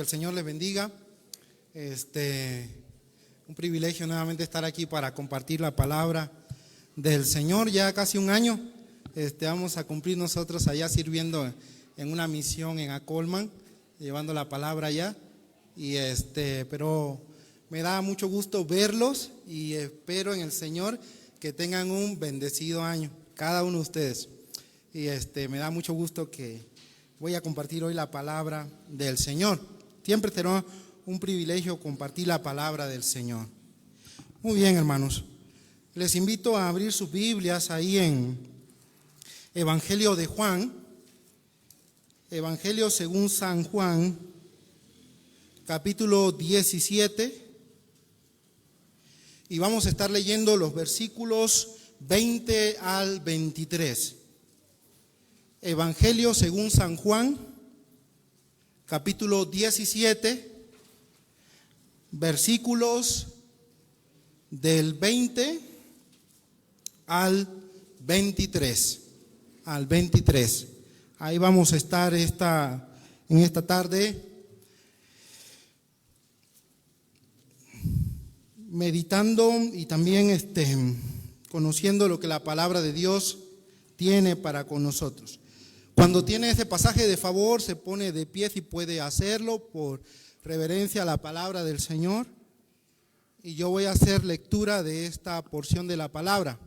Que el Señor les bendiga. Un privilegio nuevamente estar aquí para compartir la palabra del Señor. Ya casi un año vamos a cumplir nosotros allá sirviendo en una misión en Acolman, llevando la palabra allá. Pero me da mucho gusto verlos y espero en el Señor que tengan un bendecido año, cada uno de ustedes. Y me da mucho gusto que voy a compartir hoy la palabra del Señor. Siempre será un privilegio compartir la palabra del Señor. Muy bien, hermanos. Les invito a abrir sus Biblias ahí en Evangelio de Juan, Evangelio según San Juan, capítulo 17. Y vamos a estar leyendo los versículos 20 al 23. Evangelio según San Juan, capítulo 17, versículos del 20 al 23. Al 23. Ahí vamos a estar en esta tarde meditando y también conociendo lo que la palabra de Dios tiene para con nosotros. Cuando tiene ese pasaje, de favor, se pone de pie si puede hacerlo por reverencia a la palabra del Señor. Y yo voy a hacer lectura de esta porción de la palabra.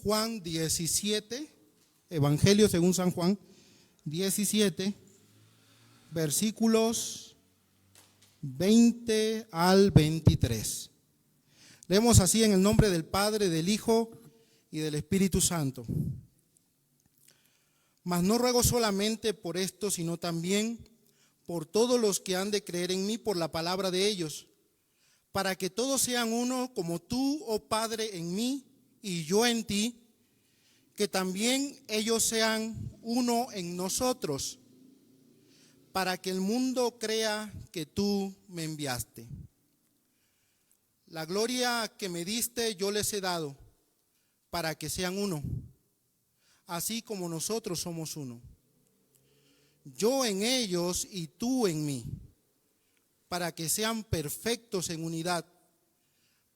Juan 17, Evangelio según San Juan 17, versículos 20 al 23. Leemos así en el nombre del Padre, del Hijo y del Espíritu Santo. Mas no ruego solamente por esto, sino también por todos los que han de creer en mí por la palabra de ellos, para que todos sean uno como tú, oh Padre, en mí y yo en ti, que también ellos sean uno en nosotros, para que el mundo crea que tú me enviaste. La gloria que me diste yo les he dado, para que sean uno, así como nosotros somos uno. Yo en ellos y tú en mí, para que sean perfectos en unidad,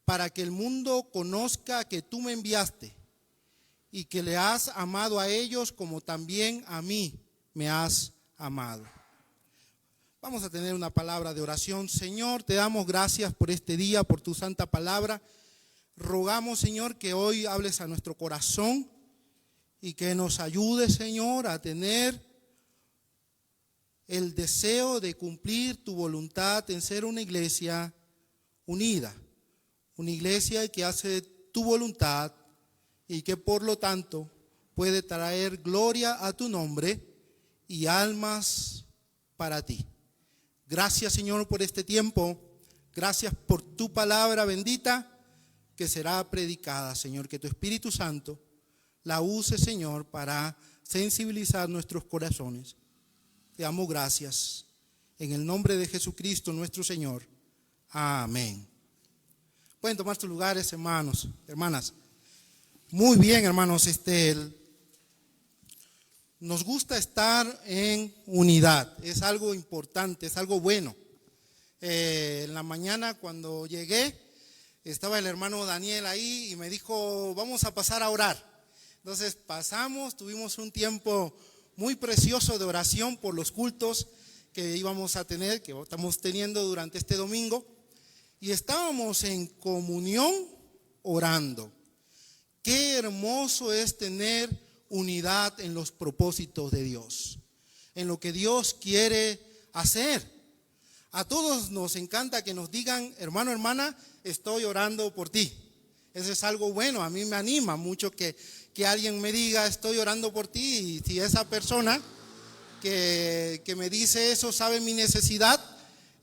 para que el mundo conozca que tú me enviaste y que le has amado a ellos como también a mí me has amado. Vamos a tener una palabra de oración. Señor, te damos gracias por este día, por tu santa palabra. Rogamos, Señor, que hoy hables a nuestro corazón y que nos ayude, Señor, a tener el deseo de cumplir tu voluntad en ser una iglesia unida, una iglesia que hace tu voluntad y que por lo tanto puede traer gloria a tu nombre y almas para ti. Gracias, Señor, por este tiempo. Gracias por tu palabra bendita que será predicada, Señor, que tu Espíritu Santo la use, Señor, para sensibilizar nuestros corazones. Te damos gracias en el nombre de Jesucristo nuestro Señor. Amén. Pueden tomar sus lugares, hermanos, hermanas. Muy bien, hermanos, nos gusta estar en unidad. Es algo importante, es algo bueno. En la mañana cuando llegué, estaba el hermano Daniel ahí y me dijo, vamos a pasar a orar. Entonces pasamos, tuvimos un tiempo muy precioso de oración por los cultos que íbamos a tener, que estamos teniendo durante este domingo. Y estábamos en comunión orando. Qué hermoso es tener unidad en los propósitos de Dios, en lo que Dios quiere hacer. A todos nos encanta que nos digan, hermano, hermana, estoy orando por ti. Eso es algo bueno, a mí me anima mucho que alguien me diga, estoy orando por ti. Y si esa persona que me dice eso sabe mi necesidad,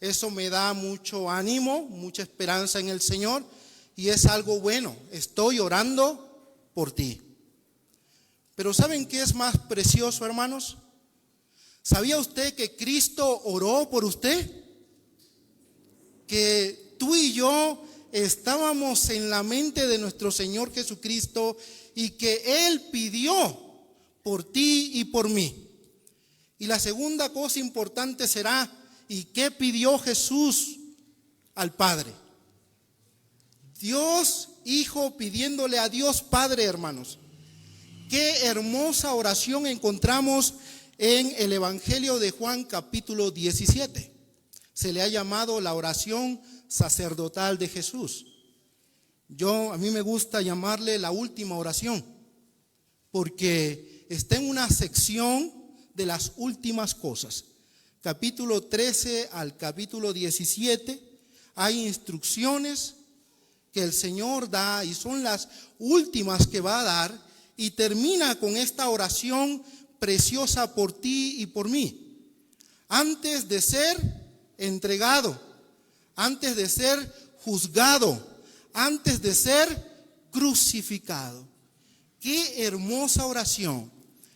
eso me da mucho ánimo, mucha esperanza en el Señor. Y es algo bueno, estoy orando por ti. Pero ¿saben qué es más precioso, hermanos? ¿Sabía usted que Cristo oró por usted? Que tú y yo estábamos en la mente de nuestro Señor Jesucristo y que Él pidió por ti y por mí. Y la segunda cosa importante será, ¿y qué pidió Jesús al Padre? Dios Hijo pidiéndole a Dios Padre, hermanos. Qué hermosa oración encontramos en el Evangelio de Juan capítulo 17. Se le ha llamado la oración sacerdotal de Jesús. A mí me gusta llamarle la última oración, porque está en una sección de las últimas cosas. Capítulo 13 al capítulo 17 hay instrucciones que el Señor da y son las últimas que va a dar, y termina con esta oración preciosa por ti y por mí. Antes de ser entregado, antes de ser juzgado, antes de ser crucificado. Qué hermosa oración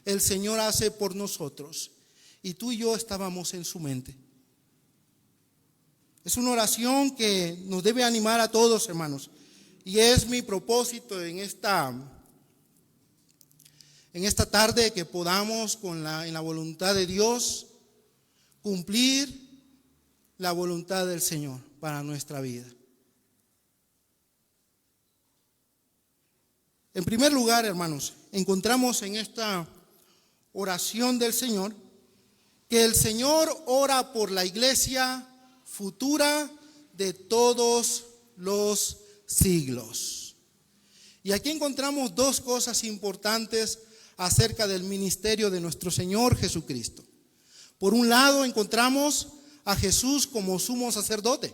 el Señor hace por nosotros. Y tú y yo estábamos en su mente. Es una oración que nos debe animar a todos, hermanos. Y es mi propósito en esta tarde que podamos, en la voluntad de Dios, cumplir la voluntad del Señor para nuestra vida. En primer lugar, hermanos, encontramos en esta oración del Señor que el Señor ora por la iglesia futura de todos los siglos. Y aquí encontramos dos cosas importantes acerca del ministerio de nuestro Señor Jesucristo. Por un lado, encontramos a Jesús como sumo sacerdote,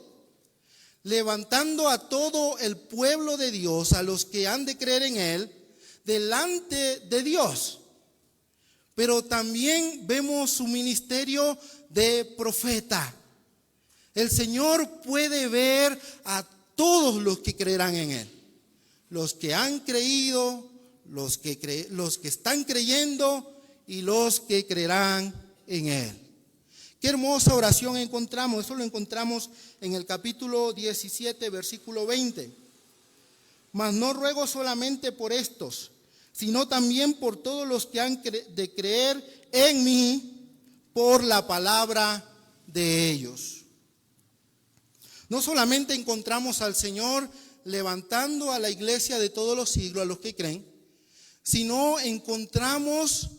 levantando a todo el pueblo de Dios, a los que han de creer en Él, delante de Dios. Pero también vemos su ministerio de profeta. El Señor puede ver a todos los que creerán en Él. Los que han creído, los que están creyendo y los que creerán en Él. Qué hermosa oración encontramos. Eso lo encontramos en el capítulo 17, versículo 20. Mas no ruego solamente por estos, sino también por todos los que han de creer en mí por la palabra de ellos. No solamente encontramos al Señor levantando a la iglesia de todos los siglos, a los que creen, sino encontramos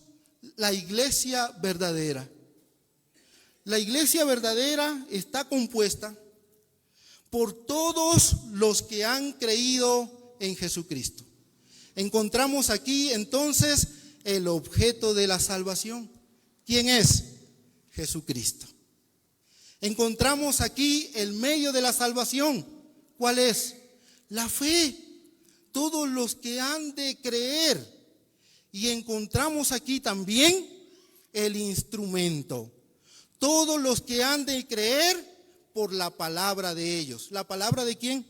la iglesia verdadera. La iglesia verdadera está compuesta por todos los que han creído en Jesucristo. Encontramos aquí entonces el objeto de la salvación. ¿Quién es? Jesucristo. Encontramos aquí el medio de la salvación. ¿Cuál es? La fe. Todos los que han de creer. Y encontramos aquí también el instrumento. Todos los que han de creer por la palabra de ellos. ¿La palabra de quién?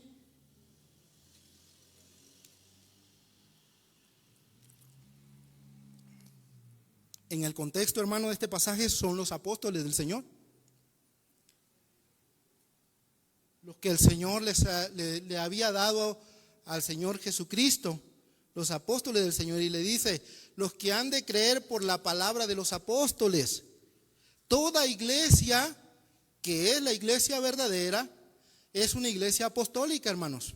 En el contexto, hermano, de este pasaje son los apóstoles del Señor. Los que el Señor le había dado al Señor Jesucristo, los apóstoles del Señor, y le dice, los que han de creer por la palabra de los apóstoles. Toda iglesia que es la iglesia verdadera es una iglesia apostólica, hermanos.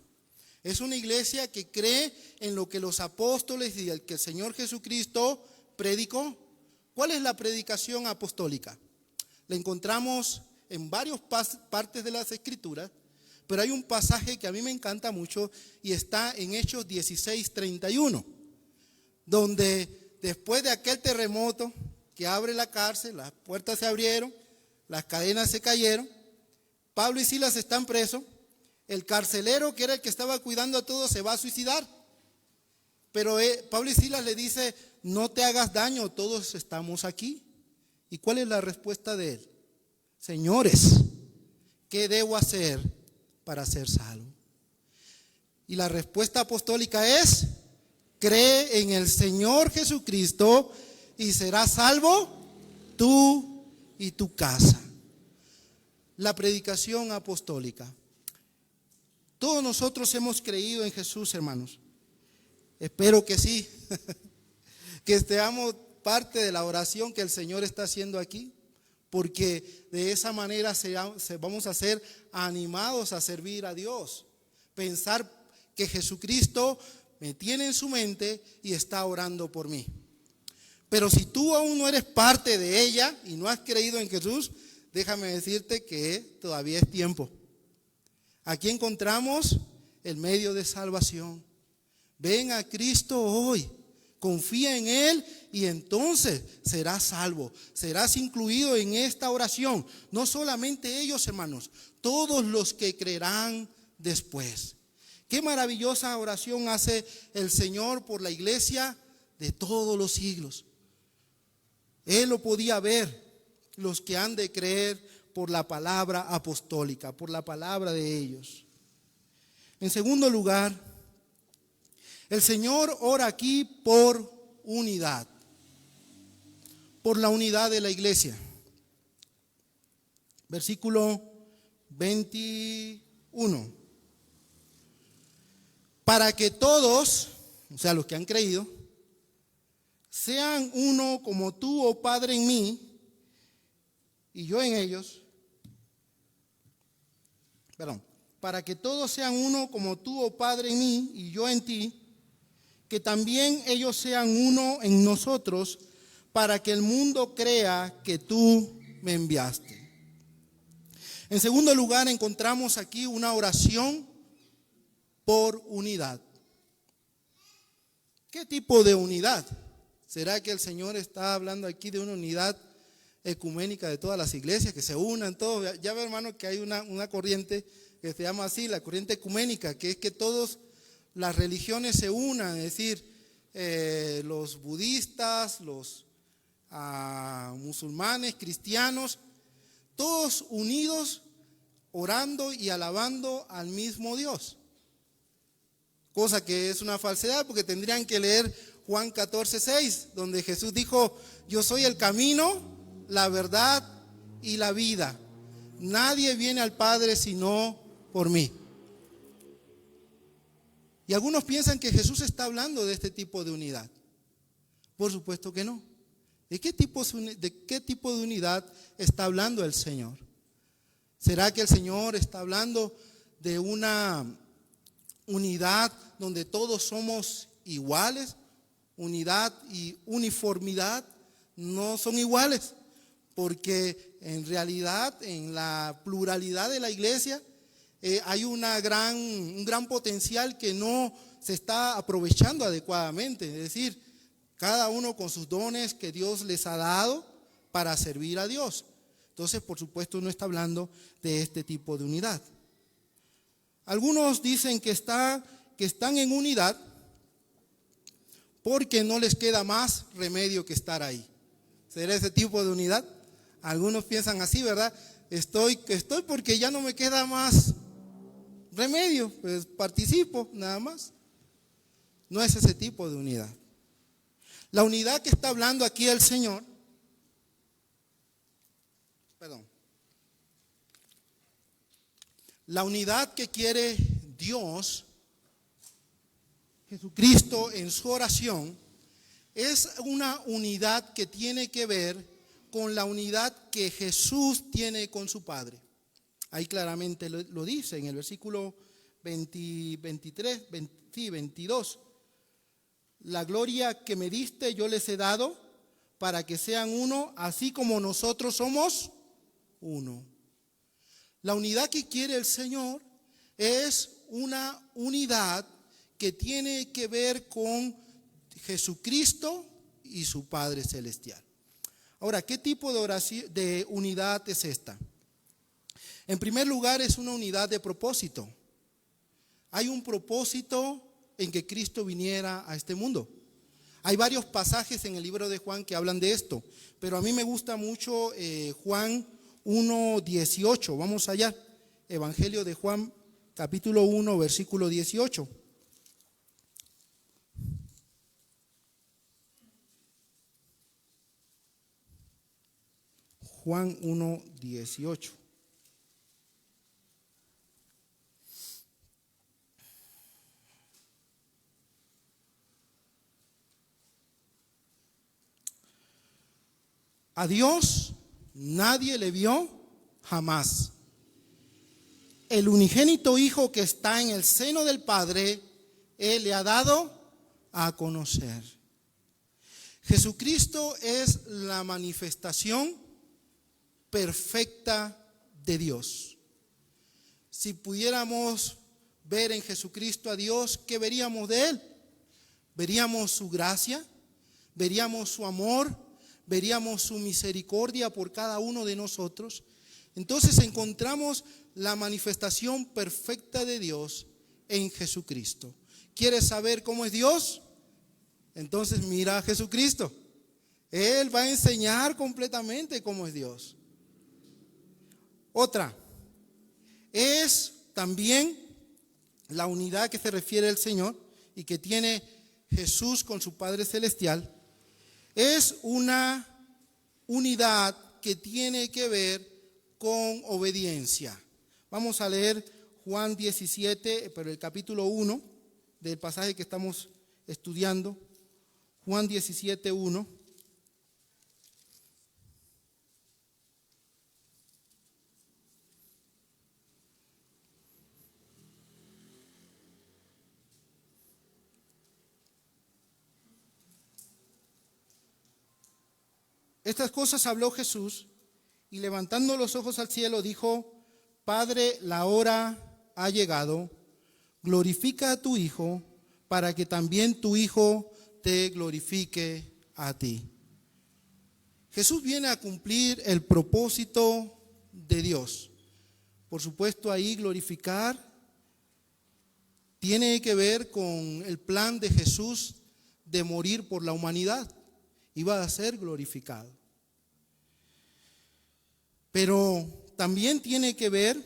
Es una iglesia que cree en lo que los apóstoles y el que el Señor Jesucristo predicó. ¿Cuál es la predicación apostólica? La encontramos en varias partes de las Escrituras, pero hay un pasaje que a mí me encanta mucho y está en Hechos 16:31, donde después de aquel terremoto que abre la cárcel, las puertas se abrieron, las cadenas se cayeron, Pablo y Silas están presos, el carcelero, que era el que estaba cuidando a todos, se va a suicidar, pero Pablo y Silas le dice, no te hagas daño, todos estamos aquí. ¿Y cuál es la respuesta de él? Señores, ¿qué debo hacer para ser salvo? Y la respuesta apostólica es, cree en el Señor Jesucristo y serás salvo tú y tu casa. La predicación apostólica. Todos nosotros hemos creído en Jesús, hermanos. Espero que sí. Que parte de la oración que el Señor está haciendo aquí? Porque de esa manera vamos a ser animados a servir a Dios. Pensar que Jesucristo me tiene en su mente y está orando por mí. Pero si tú aún no eres parte de ella y no has creído en Jesús, déjame decirte que todavía es tiempo. Aquí encontramos el medio de salvación. Ven a Cristo hoy, confía en Él y entonces serás salvo. Serás incluido en esta oración. No solamente ellos, hermanos, todos los que creerán después. Qué maravillosa oración hace el Señor por la iglesia de todos los siglos. Él lo podía ver, los que han de creer por la palabra apostólica, por la palabra de ellos. En segundo lugar, el Señor ora aquí por unidad, por la unidad de la iglesia. Versículo 21. Para que todos, o sea, los que han creído, sean uno como tú, oh Padre, en mí y yo en ellos. Para que todos sean uno como tú, oh Padre, en mí y yo en ti, que también ellos sean uno en nosotros, para que el mundo crea que tú me enviaste. En segundo lugar, encontramos aquí una oración por unidad. ¿Qué tipo de unidad? ¿Será que el Señor está hablando aquí de una unidad ecuménica de todas las iglesias, que se unan todos? Ya ve, hermano, que hay una corriente que se llama así, la corriente ecuménica, que es que todas las religiones se unan, es decir, los budistas, los musulmanes, cristianos, todos unidos orando y alabando al mismo Dios. Cosa que es una falsedad, porque tendrían que leer Juan 14:6, donde Jesús dijo: yo soy el camino, la verdad y la vida. Nadie viene al Padre sino por mí. Y algunos piensan que Jesús está hablando de este tipo de unidad. Por supuesto que no. ¿De qué tipo de unidad está hablando el Señor? ¿Será que el Señor está hablando de una unidad donde todos somos iguales? Unidad y uniformidad no son iguales, porque en realidad en la pluralidad de la iglesia hay un gran potencial que no se está aprovechando adecuadamente. Es decir, cada uno con sus dones que Dios les ha dado para servir a Dios. Entonces, por supuesto, no está hablando de este tipo de unidad. Algunos dicen que están en unidad porque no les queda más remedio que estar ahí. ¿Será ese tipo de unidad? Algunos piensan así, ¿verdad? Estoy porque ya no me queda más remedio, pues participo nada más. No es ese tipo de unidad. La unidad que está hablando aquí el Señor, la unidad que quiere Dios, Jesucristo en su oración, es una unidad que tiene que ver con la unidad que Jesús tiene con su Padre. Ahí claramente lo dice en el versículo 22. La gloria que me diste yo les he dado para que sean uno, así como nosotros somos uno. La unidad que quiere el Señor es una unidad que tiene que ver con Jesucristo y su Padre Celestial. Ahora, ¿qué tipo de unidad es esta? En primer lugar, es una unidad de propósito. Hay un propósito en que Cristo viniera a este mundo. Hay varios pasajes en el libro de Juan que hablan de esto, pero a mí me gusta mucho Juan 1:18. Vamos allá. Evangelio de Juan, capítulo 1, versículo 18. Juan 1:18. A Dios nadie le vio jamás. El unigénito Hijo que está en el seno del Padre, Él le ha dado a conocer. Jesucristo es la manifestación perfecta de Dios. Si pudiéramos ver en Jesucristo a Dios, ¿qué veríamos de Él? Veríamos su gracia, veríamos su amor, veríamos su misericordia por cada uno de nosotros. Entonces encontramos la manifestación perfecta de Dios en Jesucristo. ¿Quieres saber cómo es Dios? Entonces mira a Jesucristo. Él va a enseñar completamente cómo es Dios. Otra, es también la unidad que se refiere el Señor y que tiene Jesús con su Padre Celestial. Es una unidad que tiene que ver con obediencia. Vamos a leer Juan 17, pero el capítulo 1 del pasaje que estamos estudiando. Juan 17, 1. Estas cosas habló Jesús y levantando los ojos al cielo dijo: Padre, la hora ha llegado, glorifica a tu Hijo para que también tu Hijo te glorifique a ti. Jesús viene a cumplir el propósito de Dios. Por supuesto, ahí glorificar tiene que ver con el plan de Jesús de morir por la humanidad. Iba a ser glorificado. Pero también tiene que ver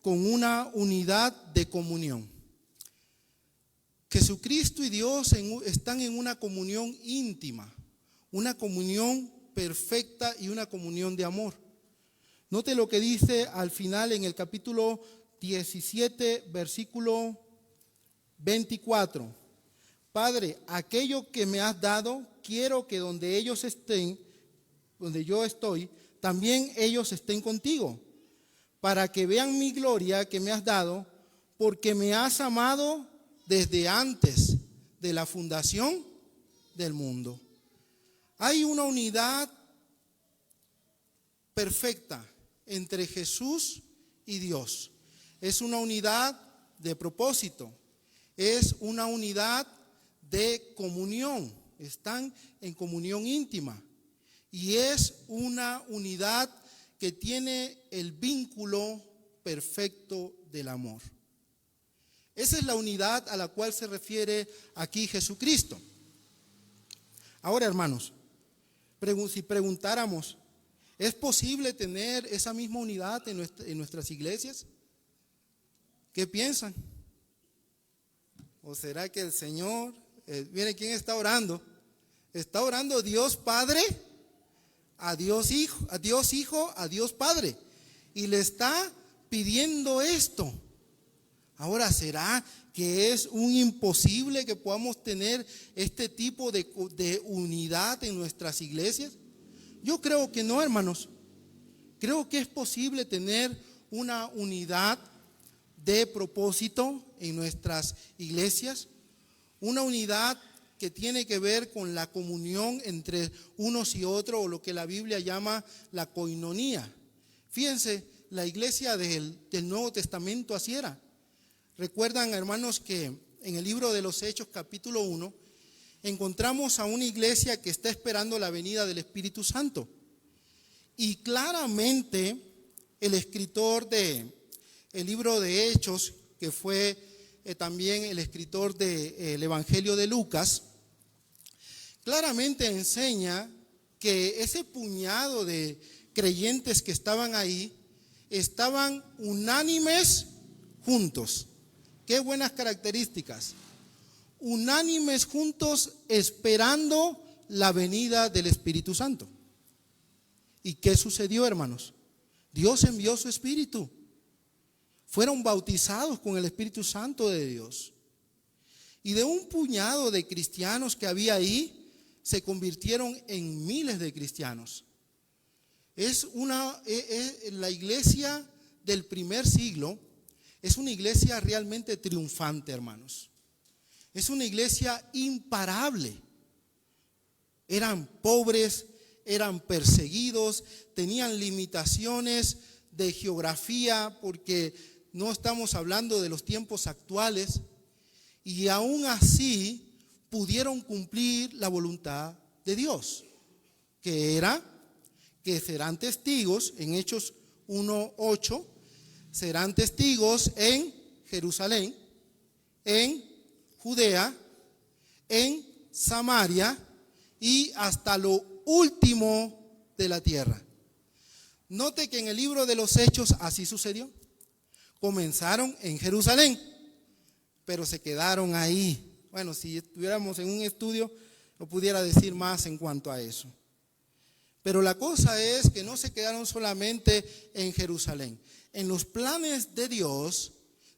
con una unidad de comunión. Jesucristo y Dios están en una comunión íntima, una comunión perfecta y una comunión de amor. Note lo que dice al final en el capítulo 17, versículo 24. Padre, aquello que me has dado, quiero que donde ellos estén, donde yo estoy, también ellos estén contigo, para que vean mi gloria que me has dado, porque me has amado desde antes de la fundación del mundo. Hay una unidad perfecta entre Jesús y Dios. Es una unidad de propósito, es una unidad de comunión, están en comunión íntima. Y es una unidad que tiene el vínculo perfecto del amor. Esa es la unidad a la cual se refiere aquí Jesucristo. Ahora, hermanos, si preguntáramos, ¿es posible tener esa misma unidad en nuestras iglesias? ¿Qué piensan? ¿O será que el Señor, miren quién está orando? Está orando Dios Padre, a Dios Hijo, a Dios Padre, y le está pidiendo esto. Ahora, ¿será que es un imposible que podamos tener este tipo de unidad en nuestras iglesias? Yo creo que no, hermanos. Creo que es posible tener una unidad de propósito en nuestras iglesias, una unidad que tiene que ver con la comunión entre unos y otros, o lo que la Biblia llama la coinonía. Fíjense, la iglesia del Nuevo Testamento así era. Recuerdan, hermanos, que en el libro de los Hechos, capítulo 1, encontramos a una iglesia que está esperando la venida del Espíritu Santo. Y claramente el escritor del libro de Hechos, que fue también el escritor del Evangelio de Lucas, claramente enseña que ese puñado de creyentes que estaban ahí estaban unánimes juntos. Qué buenas características. Unánimes juntos esperando la venida del Espíritu Santo. ¿Y qué sucedió, hermanos? Dios envió su Espíritu. Fueron bautizados con el Espíritu Santo de Dios. Y de un puñado de cristianos que había ahí, se convirtieron en miles de cristianos. La iglesia del primer siglo es una iglesia realmente triunfante, hermanos. Es una iglesia imparable. Eran pobres, eran perseguidos, tenían limitaciones de geografía, porque no estamos hablando de los tiempos actuales, y aún así pudieron cumplir la voluntad de Dios, que era que serán testigos, en Hechos 1:8, serán testigos en Jerusalén, en Judea, en Samaria y hasta lo último de la tierra. Note que en el libro de los Hechos así sucedió. Comenzaron en Jerusalén, pero se quedaron ahí. Bueno, si estuviéramos en un estudio, no pudiera decir más en cuanto a eso. Pero la cosa es que no se quedaron solamente en Jerusalén. En los planes de Dios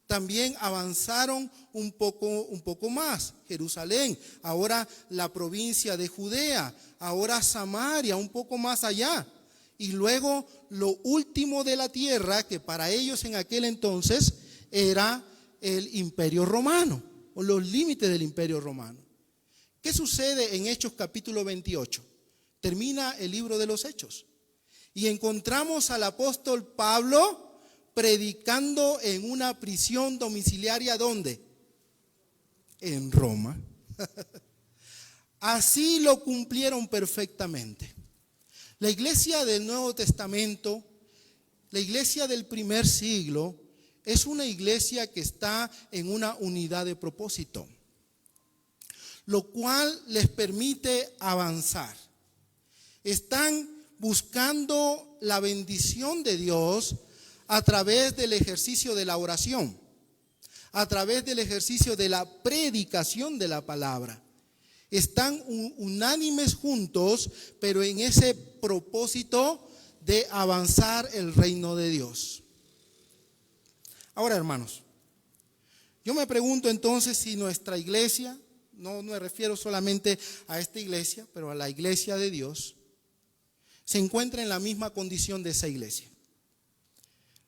también avanzaron un poco más. Jerusalén, ahora la provincia de Judea, ahora Samaria, un poco más allá. Y luego lo último de la tierra, que para ellos en aquel entonces era el Imperio Romano, o los límites del Imperio Romano. ¿Qué sucede en Hechos capítulo 28? Termina el libro de los Hechos y encontramos al apóstol Pablo predicando en una prisión domiciliaria. ¿Dónde? En Roma. Así lo cumplieron perfectamente. La iglesia del Nuevo Testamento, la iglesia del primer siglo, es una iglesia que está en una unidad de propósito, lo cual les permite avanzar. Están buscando la bendición de Dios a través del ejercicio de la oración, a través del ejercicio de la predicación de la palabra. Están unánimes juntos, pero en ese propósito de avanzar el reino de Dios. Ahora, hermanos, yo me pregunto entonces si nuestra iglesia, no me refiero solamente a esta iglesia, pero a la iglesia de Dios, se encuentra en la misma condición de esa iglesia.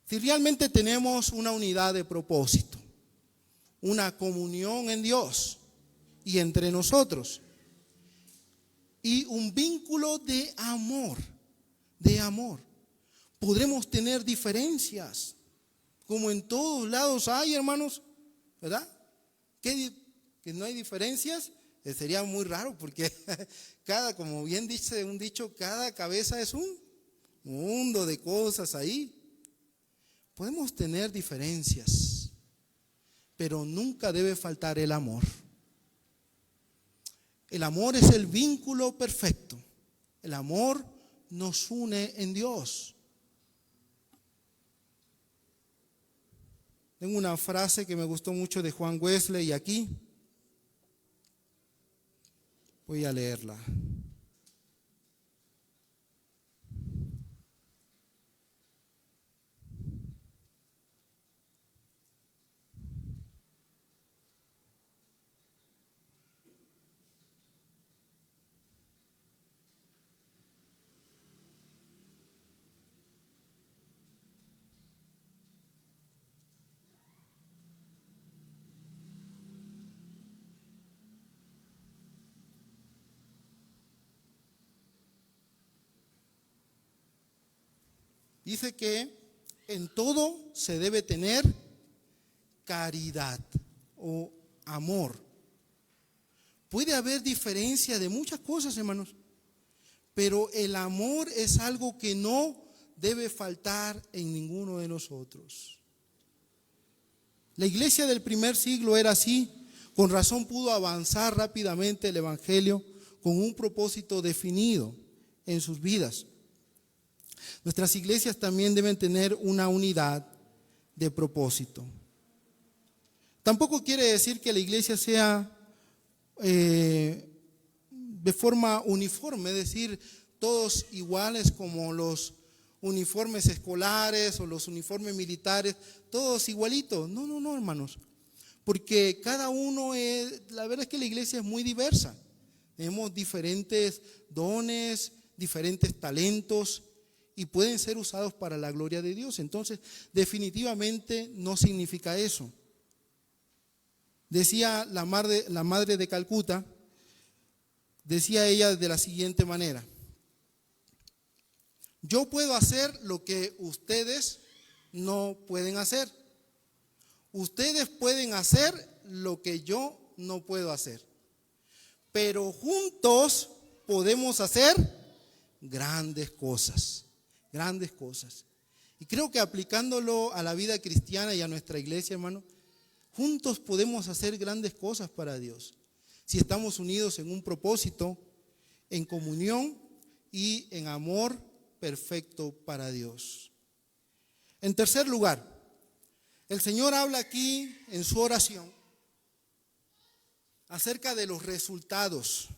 Si realmente tenemos una unidad de propósito, una comunión en Dios y entre nosotros, y un vínculo de amor, podremos tener diferencias, como en todos lados hay, hermanos, ¿verdad? Que no hay diferencias, sería muy raro, porque como bien dice un dicho, cada cabeza es un mundo de cosas ahí. Podemos tener diferencias, pero nunca debe faltar el amor. El amor es el vínculo perfecto. El amor nos une en Dios. Tengo una frase que me gustó mucho de Juan Wesley, y aquí voy a leerla. Dice que en todo se debe tener caridad o amor. Puede haber diferencia de muchas cosas, hermanos, pero el amor es algo que no debe faltar en ninguno de nosotros. La iglesia del primer siglo era así. Con razón pudo avanzar rápidamente el evangelio con un propósito definido en sus vidas. Nuestras iglesias también deben tener una unidad de propósito. Tampoco quiere decir que la iglesia sea de forma uniforme, es decir, todos iguales como los uniformes escolares o los uniformes militares, todos igualitos. No, hermanos, porque cada uno la verdad es que la iglesia es muy diversa. Tenemos diferentes dones, diferentes talentos, y pueden ser usados para la gloria de Dios. Entonces, definitivamente no significa eso. Decía la madre de Calcuta, decía ella de la siguiente manera: yo puedo hacer lo que ustedes no pueden hacer. Ustedes pueden hacer lo que yo no puedo hacer. Pero juntos podemos hacer grandes cosas, grandes cosas. Y creo que aplicándolo a la vida cristiana y a nuestra iglesia, hermano, juntos podemos hacer grandes cosas para Dios. Si estamos unidos en un propósito, en comunión y en amor perfecto para Dios. En tercer lugar, el Señor habla aquí en su oración acerca de los resultados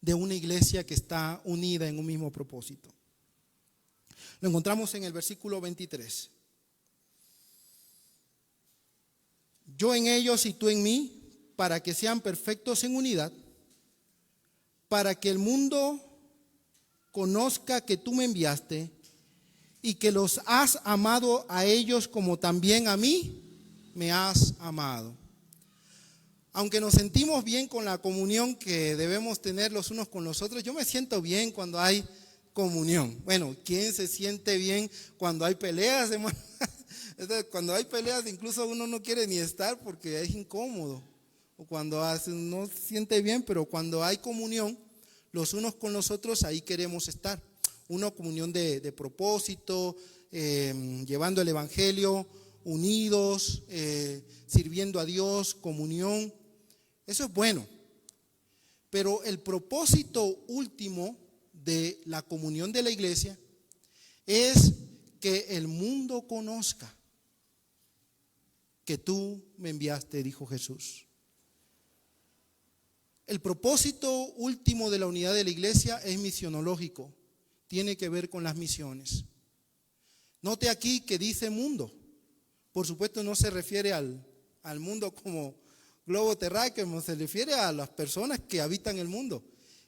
de una iglesia que está unida en un mismo propósito. Lo encontramos en el versículo 23. Yo en ellos y tú en mí, para que sean perfectos en unidad, para que el mundo conozca que tú me enviaste y que los has amado a ellos como también a mí me has amado. Aunque nos sentimos bien con la comunión que debemos tener los unos con los otros, yo me siento bien cuando hay comunión. Bueno, ¿quién se siente bien cuando hay peleas, hermano? Cuando hay peleas incluso uno no quiere ni estar porque es incómodo. O cuando no se siente bien, pero cuando hay comunión los unos con los otros, ahí queremos estar. Una comunión de propósito, llevando el evangelio, unidos, sirviendo a Dios, comunión. Eso es bueno. Pero el propósito último de la comunión de la iglesia es que el mundo conozca que tú me enviaste, dijo Jesús. El propósito último de la unidad de la iglesia es misionológico. Tiene que ver con las misiones. Note aquí que dice mundo. Por supuesto no se refiere al mundo como globo terráqueo, se refiere a las personas que habitan el mundo.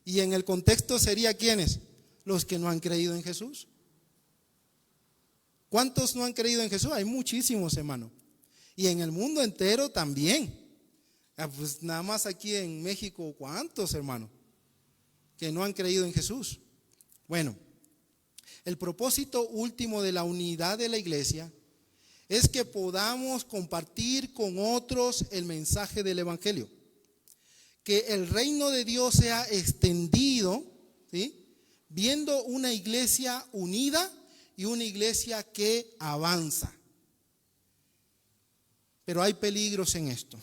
Y en el contexto sería ¿quiénes? Los que no han creído en Jesús. ¿Cuántos no han creído en Jesús? Hay muchísimos, hermano. Y en el mundo entero también. Pues nada más aquí en México, ¿cuántos, hermano? Que no han creído en Jesús. Bueno, el propósito último de la unidad de la iglesia es que podamos compartir con otros el mensaje del evangelio. Que el reino de Dios sea extendido, ¿sí? Viendo una iglesia unida y una iglesia que avanza. Pero hay peligros en esto.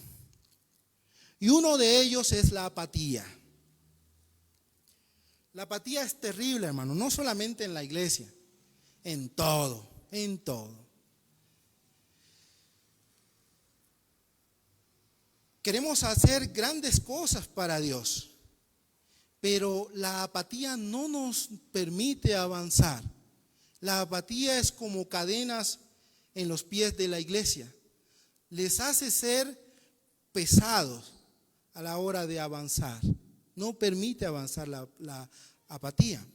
Y uno de ellos es la apatía. La apatía es terrible, hermano, no solamente en la iglesia, en todo, en todo. Queremos hacer grandes cosas para Dios, pero la apatía no nos permite avanzar. La apatía es como cadenas en los pies de la iglesia. Les hace ser pesados a la hora de avanzar. No permite avanzar la apatía.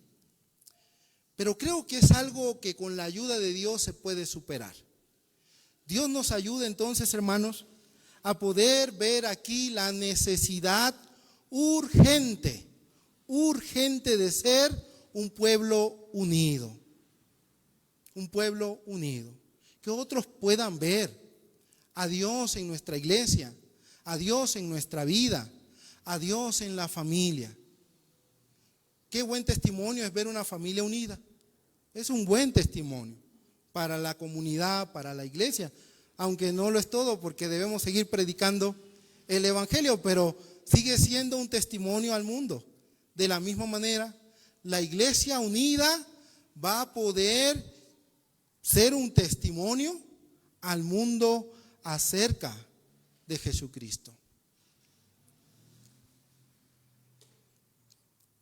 Pero creo que es algo que con la ayuda de Dios se puede superar. Dios nos ayuda entonces, hermanos, a poder ver aquí la necesidad urgente de ser un pueblo unido. Un pueblo unido. Que otros puedan ver a Dios en nuestra iglesia, a Dios en nuestra vida, a Dios en la familia. Qué buen testimonio es ver una familia unida. Es un buen testimonio para la comunidad, para la iglesia, aunque no lo es todo porque debemos seguir predicando el evangelio, pero sigue siendo un testimonio al mundo. De la misma manera, la iglesia unida va a poder ser un testimonio al mundo acerca de Jesucristo.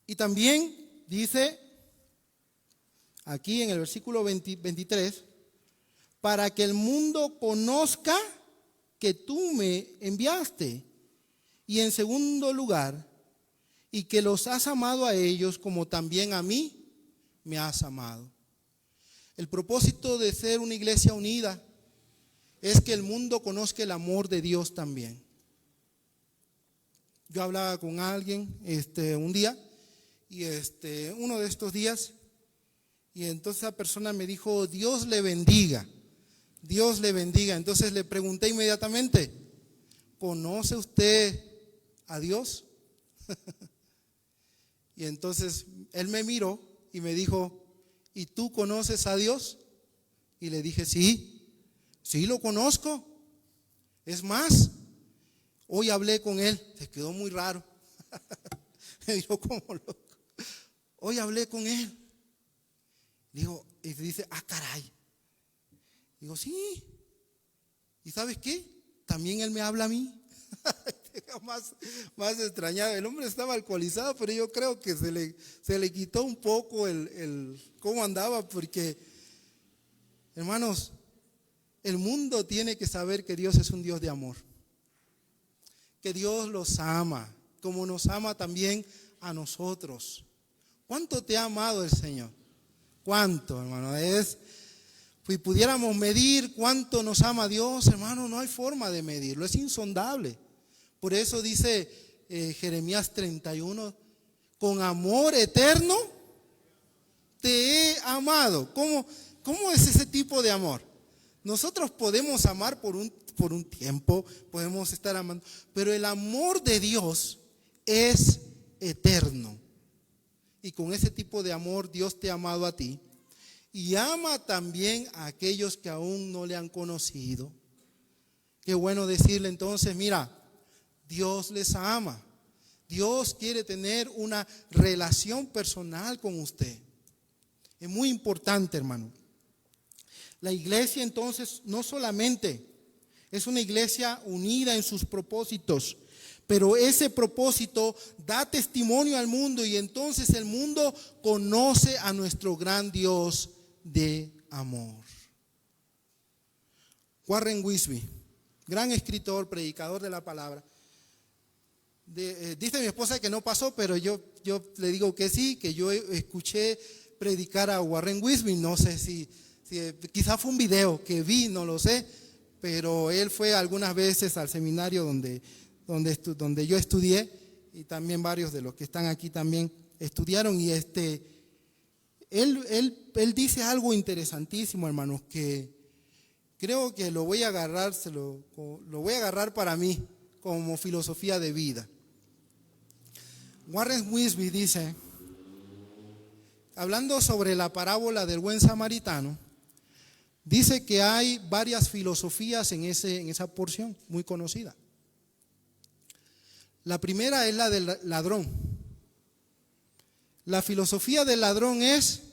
Y también dice aquí en el versículo 23, para que el mundo conozca que tú me enviaste. Y en segundo lugar, y que los has amado a ellos como también a mí me has amado. El propósito de ser una iglesia unida es que el mundo conozca el amor de Dios también. Yo hablaba con alguien un día, y uno de estos días, y entonces esa persona me dijo, Dios le bendiga, Dios le bendiga. Entonces le pregunté inmediatamente, ¿conoce usted a Dios? Y entonces él me miró y me dijo, ¿y tú conoces a Dios? Y le dije, sí lo conozco. Es más, hoy hablé con él, se quedó muy raro. Me dijo como loco. Hoy hablé con él. Digo, y dice, caray. Digo, sí. ¿Y sabes qué? También él me habla a mí. más extrañado. El hombre estaba alcoholizado, pero yo creo que se le quitó un poco el cómo andaba, porque, hermanos, el mundo tiene que saber que Dios es un Dios de amor, que Dios los ama, como nos ama también a nosotros. ¿Cuánto te ha amado el Señor? ¿Cuánto, hermano? Si pudiéramos medir cuánto nos ama Dios, hermano, no hay forma de medirlo, es insondable. Por eso dice Jeremías 31, con amor eterno te he amado. ¿Cómo es ese tipo de amor? Nosotros podemos amar por un tiempo, podemos estar amando, pero el amor de Dios es eterno. Y con ese tipo de amor Dios te ha amado a ti y ama también a aquellos que aún no le han conocido. Qué bueno decirle entonces, mira, Dios les ama. Dios quiere tener una relación personal con usted. Es muy importante, hermano. La iglesia entonces no solamente es una iglesia unida en sus propósitos, pero ese propósito da testimonio al mundo y entonces el mundo conoce a nuestro gran Dios de amor. Warren Wiersbe, gran escritor, predicador de la palabra. Dice mi esposa que no pasó, pero yo le digo que sí, que yo escuché predicar a Warren Wiersbe. No sé si quizá fue un video que vi, no lo sé, pero él fue algunas veces al seminario donde yo estudié, y también varios de los que están aquí también estudiaron, y él dice algo interesantísimo, hermanos, que creo que lo voy a agarrar, lo voy a agarrar para mí como filosofía de vida. Warren Wiersbe dice, hablando sobre la parábola del buen samaritano, dice que hay varias filosofías en esa porción muy conocida. La primera es la del ladrón. La filosofía del ladrón es,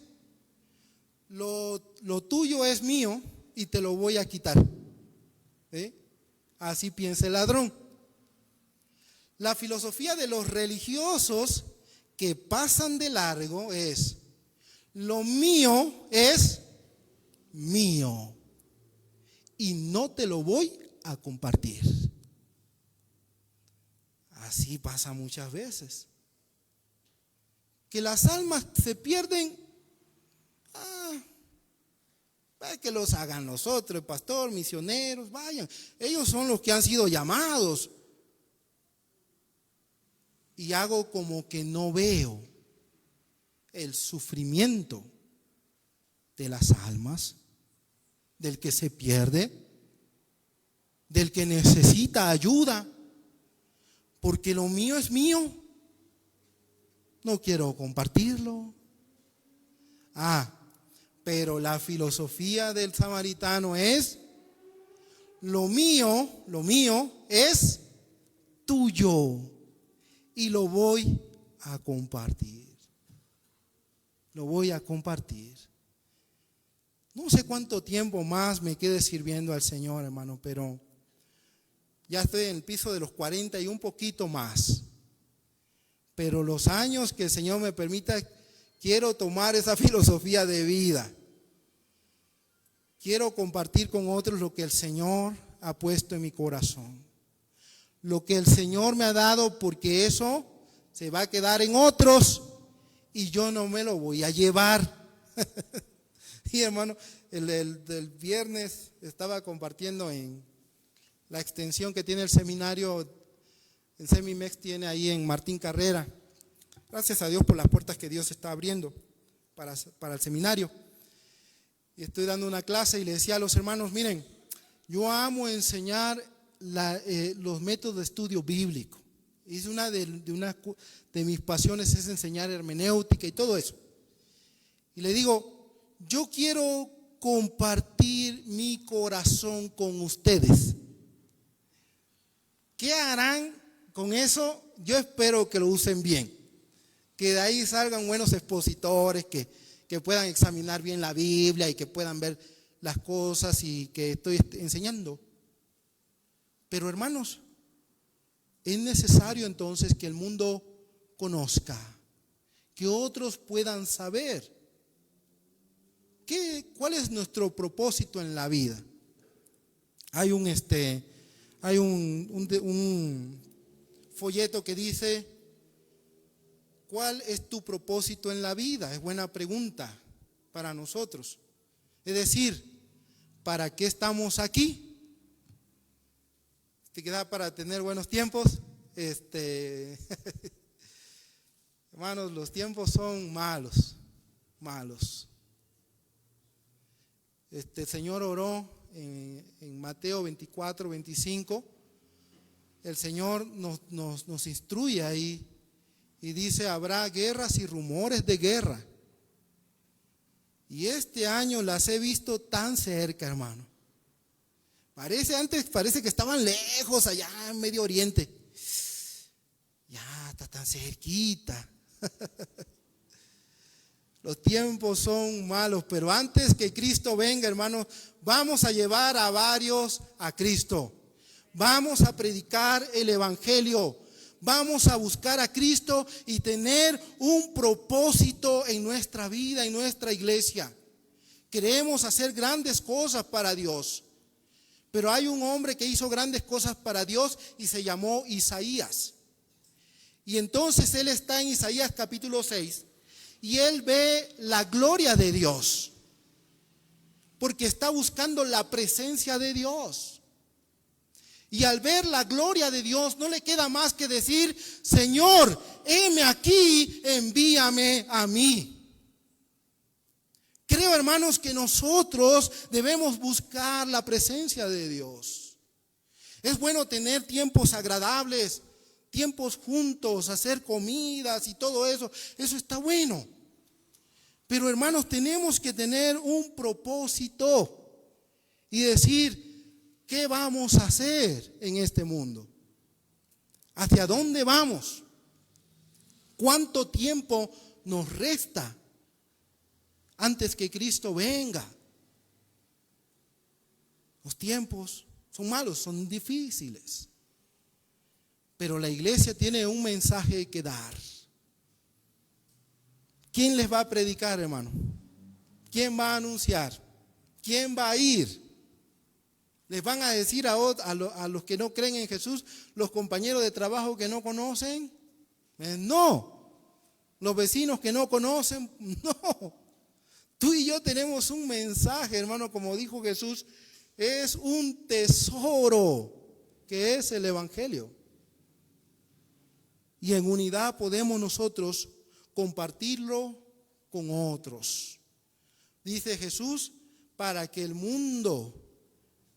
lo tuyo es mío y te lo voy a quitar. Así piensa el ladrón. La filosofía de los religiosos que pasan de largo es, lo mío es mío y no te lo voy a compartir. Así pasa muchas veces. Que las almas se pierden, que los hagan los otros, pastor, misioneros, vayan. Ellos son los que han sido llamados. Y hago como que no veo el sufrimiento de las almas, del que se pierde, del que necesita ayuda, porque lo mío es mío, no quiero compartirlo. Pero la filosofía del samaritano es, lo mío es tuyo y lo voy a compartir. Lo voy a compartir. No sé cuánto tiempo más me quede sirviendo al Señor, hermano, pero ya estoy en el piso de los 40 y un poquito más. Pero los años que el Señor me permita, quiero tomar esa filosofía de vida. Quiero compartir con otros lo que el Señor ha puesto en mi corazón. Lo que el Señor me ha dado, porque eso se va a quedar en otros y yo no me lo voy a llevar. Y hermano, el viernes estaba compartiendo en la extensión que tiene el seminario, el Semimex tiene ahí en Martín Carrera. Gracias a Dios por las puertas que Dios está abriendo para el seminario. Y estoy dando una clase y le decía a los hermanos, miren, yo amo enseñar los métodos de estudio bíblico. Es una de mis pasiones, es enseñar hermenéutica y todo eso. Y le digo, yo quiero compartir mi corazón con ustedes. ¿Qué harán con eso? Yo espero que lo usen bien, que de ahí salgan buenos expositores, que puedan examinar bien la Biblia y que puedan ver las cosas y que estoy enseñando. Pero hermanos, es necesario entonces que el mundo conozca, que otros puedan saber cuál es nuestro propósito en la vida. Hay un folleto que dice, ¿cuál es tu propósito en la vida? Es buena pregunta para nosotros. Es decir, ¿para qué estamos aquí? ¿Te queda para tener buenos tiempos? Hermanos, los tiempos son malos. El Señor oró en Mateo 24, 25. El Señor nos instruye ahí y dice, habrá guerras y rumores de guerra. Y este año las he visto tan cerca, hermano. Antes parece que estaban lejos allá en Medio Oriente. Ya está tan cerquita. Los tiempos son malos, pero antes que Cristo venga, hermanos, vamos a llevar a varios a Cristo. Vamos a predicar el Evangelio. Vamos a buscar a Cristo y tener un propósito en nuestra vida, en nuestra iglesia. Queremos hacer grandes cosas para Dios. Pero hay un hombre que hizo grandes cosas para Dios y se llamó Isaías. Y entonces él está en Isaías capítulo 6 y él ve la gloria de Dios. Porque está buscando la presencia de Dios. Y al ver la gloria de Dios no le queda más que decir, Señor, heme aquí, envíame a mí. Creo, hermanos, que nosotros debemos buscar la presencia de Dios. Es bueno tener tiempos agradables, tiempos juntos, hacer comidas y todo eso. Eso está bueno. Pero, hermanos, tenemos que tener un propósito y decir, ¿qué vamos a hacer en este mundo? ¿Hacia dónde vamos? ¿Cuánto tiempo nos resta antes que Cristo venga? Los tiempos son malos, son difíciles. Pero la iglesia tiene un mensaje que dar. ¿Quién les va a predicar, hermano? ¿Quién va a anunciar? ¿Quién va a ir? ¿Les van a decir a los que no creen en Jesús, los compañeros de trabajo que no conocen? No. Los vecinos que no conocen, no. Tú y yo tenemos un mensaje, hermano, como dijo Jesús, es un tesoro que es el Evangelio. Y en unidad podemos nosotros compartirlo con otros. Dice Jesús, para que el mundo,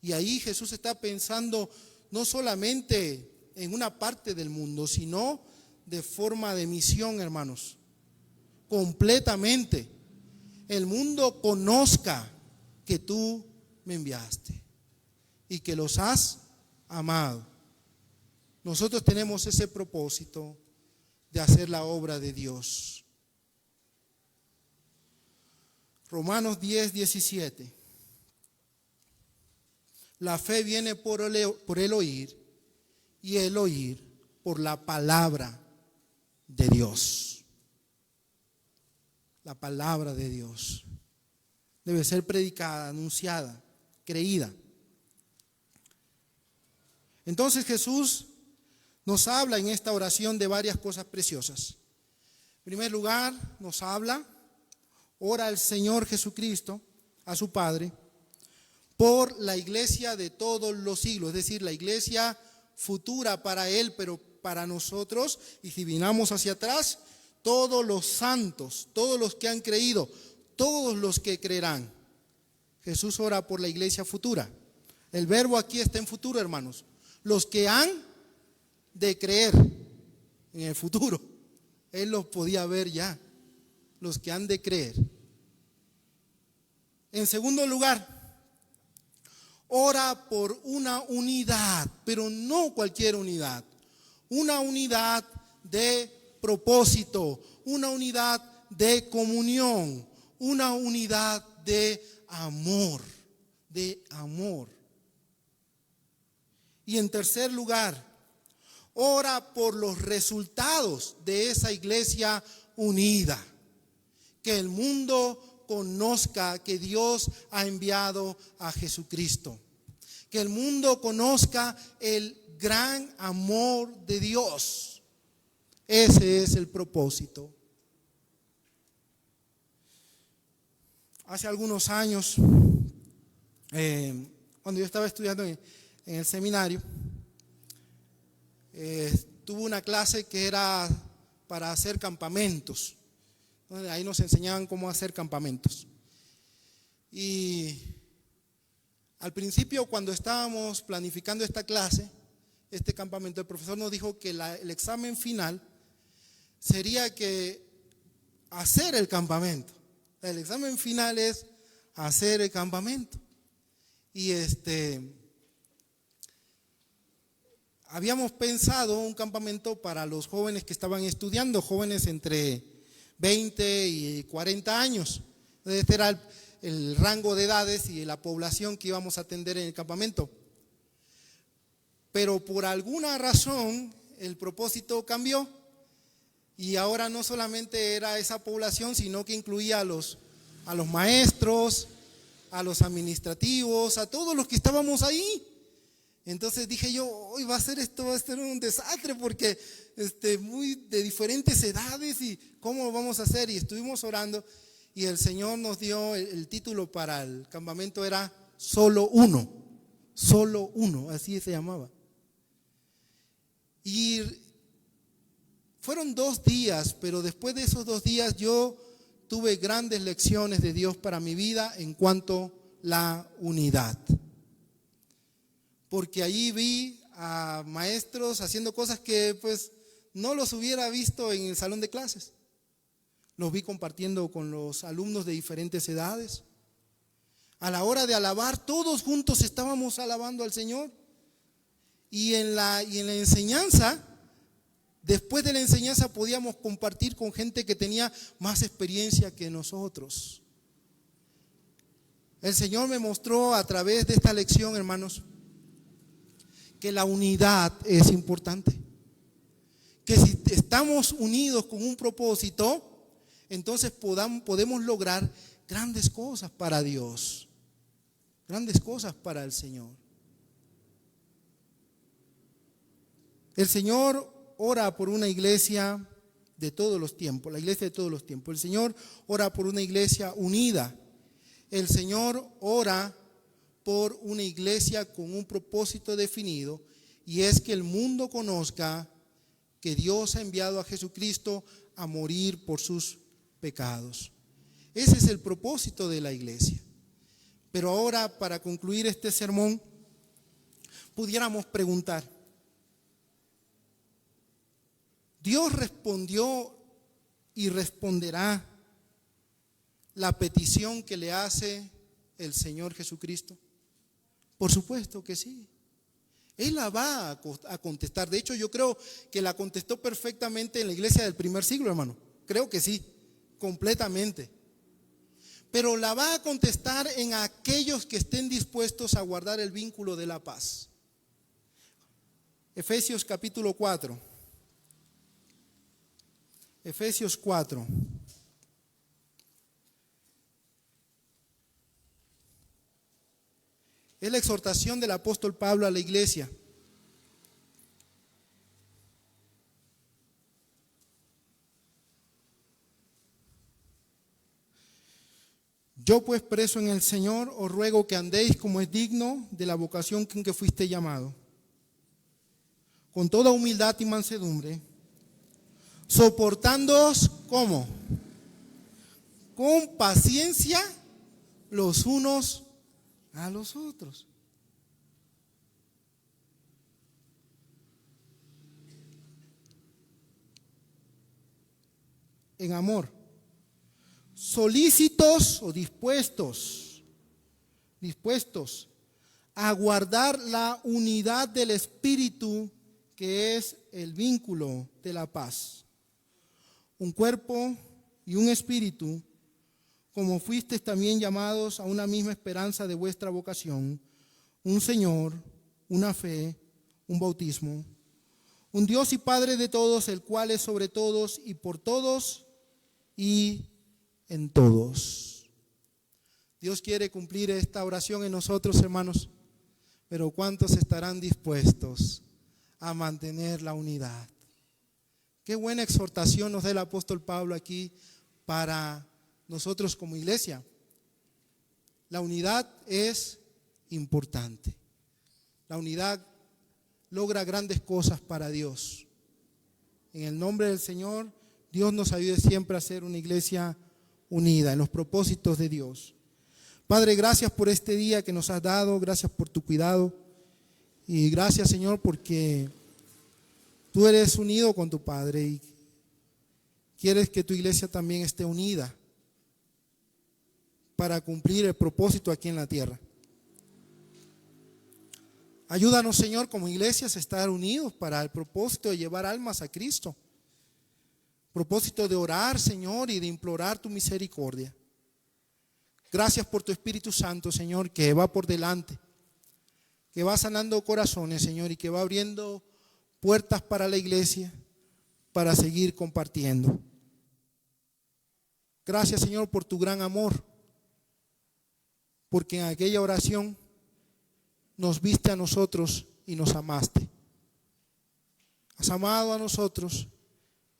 y ahí Jesús está pensando no solamente en una parte del mundo, sino de forma de misión, hermanos, completamente. El mundo conozca que tú me enviaste y que los has amado. Nosotros tenemos ese propósito de hacer la obra de Dios. Romanos 10, 17. La fe viene por el oír y el oír por la palabra de Dios. La palabra de Dios debe ser predicada, anunciada, creída. Entonces Jesús nos habla en esta oración de varias cosas preciosas. En primer lugar, ora al Señor Jesucristo, a su Padre, por la iglesia de todos los siglos, es decir, la iglesia futura para Él, pero para nosotros, y si vinamos hacia atrás, todos los santos, todos los que han creído, todos los que creerán. Jesús ora por la iglesia futura. El verbo aquí está en futuro, hermanos. Los que han de creer en el futuro. Él los podía ver ya. Los que han de creer. En segundo lugar, ora por una unidad, pero no cualquier unidad. Una unidad de propósito, una unidad de comunión, una unidad de amor, Y en tercer lugar, ora por los resultados de esa iglesia unida, que el mundo conozca que Dios ha enviado a Jesucristo, que el mundo conozca el gran amor de Dios. Ese es el propósito. Hace algunos años, cuando yo estaba estudiando en el seminario, tuve una clase que era para hacer campamentos. Ahí nos enseñaban cómo hacer campamentos. Y al principio, cuando estábamos planificando esta clase, este campamento, el profesor nos dijo que el examen final sería que hacer el campamento. El examen final es hacer el campamento. Y habíamos pensado un campamento para los jóvenes que estaban estudiando, jóvenes entre 20 y 40 años. Este era el rango de edades y la población que íbamos a atender en el campamento. Pero por alguna razón el propósito cambió y ahora no solamente era esa población, sino que incluía a los maestros, a los administrativos, a todos los que estábamos ahí. Entonces dije yo, hoy va a ser un desastre porque muy de diferentes edades y cómo lo vamos a hacer. Y estuvimos orando y el Señor nos dio el título para el campamento, era Solo Uno, así se llamaba. Y fueron 2 días, pero después de esos 2 días yo tuve grandes lecciones de Dios para mi vida en cuanto a la unidad. Porque allí vi a maestros haciendo cosas que pues no los hubiera visto en el salón de clases. Los vi compartiendo con los alumnos de diferentes edades. A la hora de alabar, todos juntos estábamos alabando al Señor. Y en la enseñanza, después de la enseñanza podíamos compartir con gente que tenía más experiencia que nosotros. El Señor me mostró a través de esta lección, hermanos, que la unidad es importante. Que si estamos unidos con un propósito, entonces podemos lograr grandes cosas para Dios, grandes cosas para el Señor. El Señor ora por una iglesia de todos los tiempos, la iglesia de todos los tiempos. El Señor ora por una iglesia unida. El Señor ora por una iglesia con un propósito definido, y es que el mundo conozca que Dios ha enviado a Jesucristo a morir por sus pecados. Ese es el propósito de la iglesia. Pero ahora, para concluir este sermón, pudiéramos preguntar: ¿Dios respondió y responderá la petición que le hace el Señor Jesucristo? Por supuesto que sí. Él la va a contestar. De hecho, yo creo que la contestó perfectamente en la iglesia del primer siglo, hermano. Creo que sí, completamente. Pero la va a contestar en aquellos que estén dispuestos a guardar el vínculo de la paz. Efesios capítulo 4. Efesios 4. Es la exhortación del apóstol Pablo a la iglesia. Yo pues preso en el Señor, os ruego que andéis como es digno de la vocación con que fuiste llamado, con toda humildad y mansedumbre, soportándoos, ¿cómo? Con paciencia los unos a los otros. En amor, solícitos o dispuestos a guardar la unidad del Espíritu, que es el vínculo de la paz. Un cuerpo y un espíritu, como fuisteis también llamados a una misma esperanza de vuestra vocación, un Señor, una fe, un bautismo, un Dios y Padre de todos, el cual es sobre todos y por todos y en todos. Dios quiere cumplir esta oración en nosotros, hermanos, pero ¿cuántos estarán dispuestos a mantener la unidad? Qué buena exhortación nos da el apóstol Pablo aquí para nosotros como iglesia. La unidad es importante. La unidad logra grandes cosas para Dios. En el nombre del Señor, Dios nos ayude siempre a ser una iglesia unida en los propósitos de Dios. Padre, gracias por este día que nos has dado, gracias por tu cuidado y gracias, Señor, porque tú eres unido con tu Padre y quieres que tu iglesia también esté unida para cumplir el propósito aquí en la tierra. Ayúdanos, Señor, como iglesias a estar unidos para el propósito de llevar almas a Cristo. Propósito de orar, Señor, y de implorar tu misericordia. Gracias por tu Espíritu Santo, Señor, que va por delante, que va sanando corazones, Señor, y que va abriendo puertas para la iglesia para seguir compartiendo. Gracias, Señor, por tu gran amor, porque en aquella oración nos viste a nosotros y nos amaste. Has amado a nosotros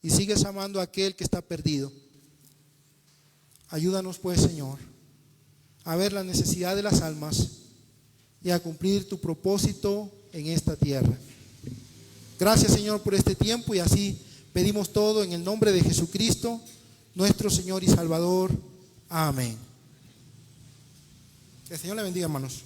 y sigues amando a aquel que está perdido. Ayúdanos pues, Señor, a ver la necesidad de las almas y a cumplir tu propósito en esta tierra. Gracias, Señor, por este tiempo y así pedimos todo en el nombre de Jesucristo, nuestro Señor y Salvador. Amén. Que el Señor le bendiga, hermanos.